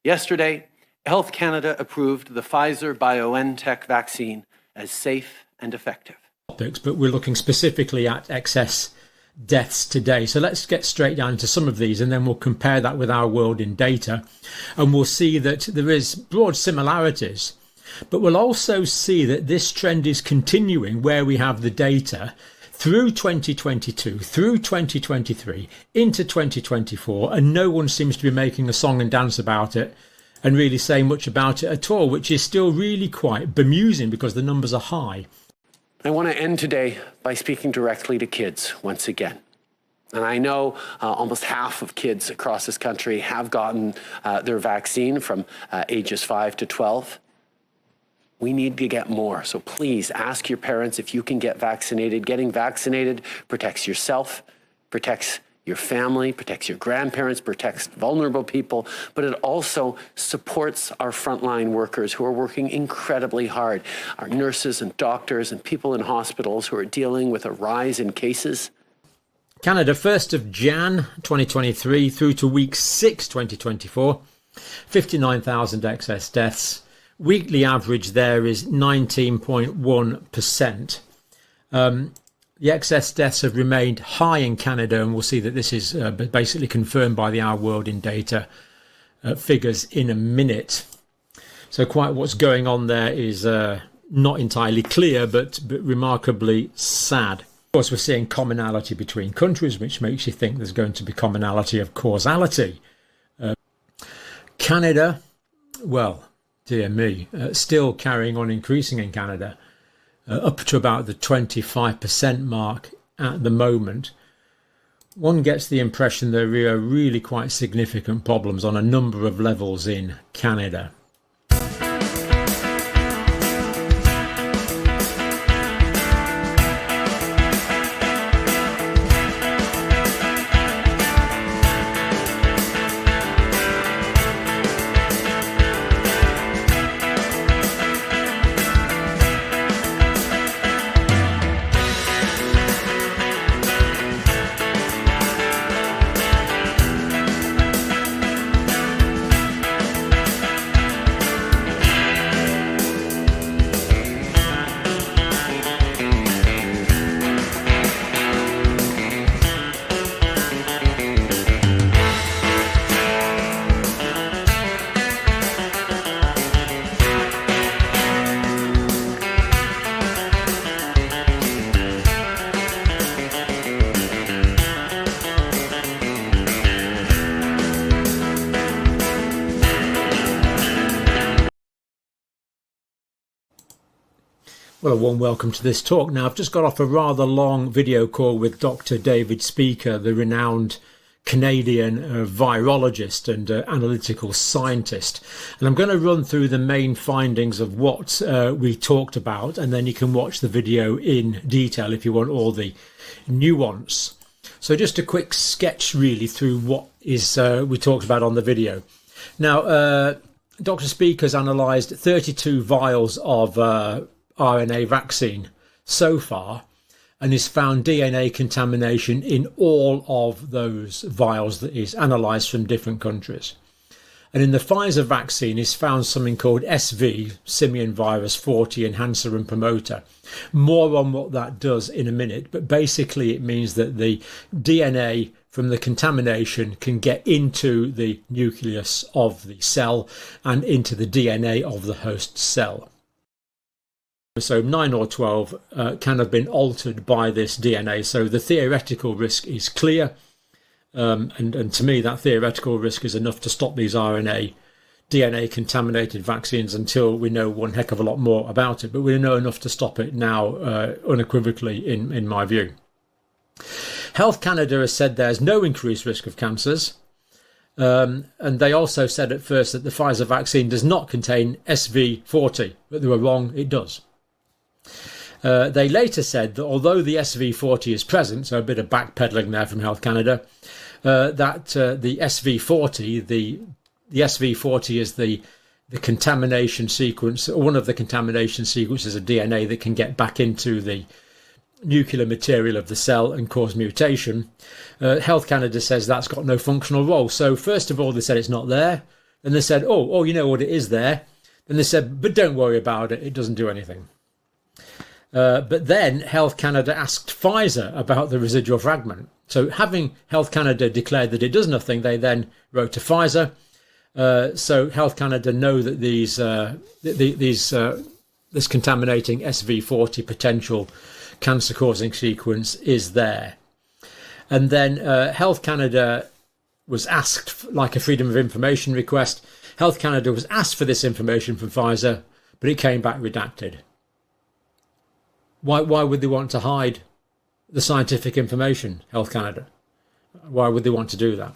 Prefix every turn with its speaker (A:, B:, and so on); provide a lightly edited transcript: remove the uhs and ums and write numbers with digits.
A: Yesterday, Health Canada approved the Pfizer-BioNTech vaccine as safe and effective.
B: But we're looking specifically at excess deaths today. So let's get straight down into some of these, and then we'll compare that with our world in data, and we'll see that there is broad similarities, but we'll also see that this trend is continuing where we have the data through 2022, through 2023, into 2024, and no one seems to be making a song and dance about it and really saying much about it at all, which is still really quite bemusing because the numbers are high.
A: I want to end today by speaking directly to kids once again. And I know almost half of kids across this country have gotten their vaccine from ages 5 to 12. We need to get more. So please ask your parents if you can get vaccinated. Getting vaccinated protects yourself, protects your family, protects your grandparents, protects vulnerable people, but it also supports our frontline workers who are working incredibly hard, our nurses and doctors and people in hospitals who are dealing with a rise in cases.
B: Canada, 1st of Jan 2023 through to week 6 2024, 59,000 excess deaths. Weekly average there is 19.1%. The excess deaths have remained high in Canada, and we'll see that this is basically confirmed by the Our World in Data figures in a minute. So quite what's going on there is not entirely clear, but remarkably sad. Of course, we're seeing commonality between countries, which makes you think there's going to be commonality of causality. Canada, well, dear me, still carrying on increasing in Canada. Up to about the 25% mark at the moment. One gets the impression there are really quite significant problems on a number of levels in Canada. Well, a warm welcome to this talk. Now, I've just got off a rather long video call with Dr. David Speaker, the renowned Canadian virologist and analytical scientist. And I'm going to run through the main findings of what we talked about, and then you can watch the video in detail if you want all the nuance. So just a quick sketch really through what is we talked about on the video. Now, Dr. Speaker's analysed 32 vials of RNA vaccine so far, and has found DNA contamination in all of those vials that is analysed from different countries. And in the Pfizer vaccine is found something called SV, simian virus 40 enhancer and promoter. More on what that does in a minute, but basically it means that the DNA from the contamination can get into the nucleus of the cell and into the DNA of the host cell. So 9 or 12 can have been altered by this DNA. So the theoretical risk is clear. And to me, that theoretical risk is enough to stop these DNA contaminated vaccines until we know one heck of a lot more about it. But we know enough to stop it now unequivocally, in my view. Health Canada has said there's no increased risk of cancers. And they also said at first that the Pfizer vaccine does not contain SV40, but they were wrong, it does. They later said that although the SV40 is present, so a bit of backpedaling there from Health Canada, that the SV40, the SV40 is the contamination sequence, one of the contamination sequences of DNA that can get back into the nuclear material of the cell and cause mutation. Health Canada says that's got no functional role. So first of all, they said it's not there. Then they said, oh, you know what it is there. Then they said, but don't worry about it. It doesn't do anything. But then Health Canada asked Pfizer about the residual fragment. So having Health Canada declared that it does nothing, they then wrote to Pfizer. So Health Canada know that this contaminating SV40 potential cancer-causing sequence is there. And then Health Canada was asked, like a Freedom of Information request, Health Canada was asked for this information from Pfizer, but it came back redacted. Why would they want to hide the scientific information, Health Canada? Why would they want to do that?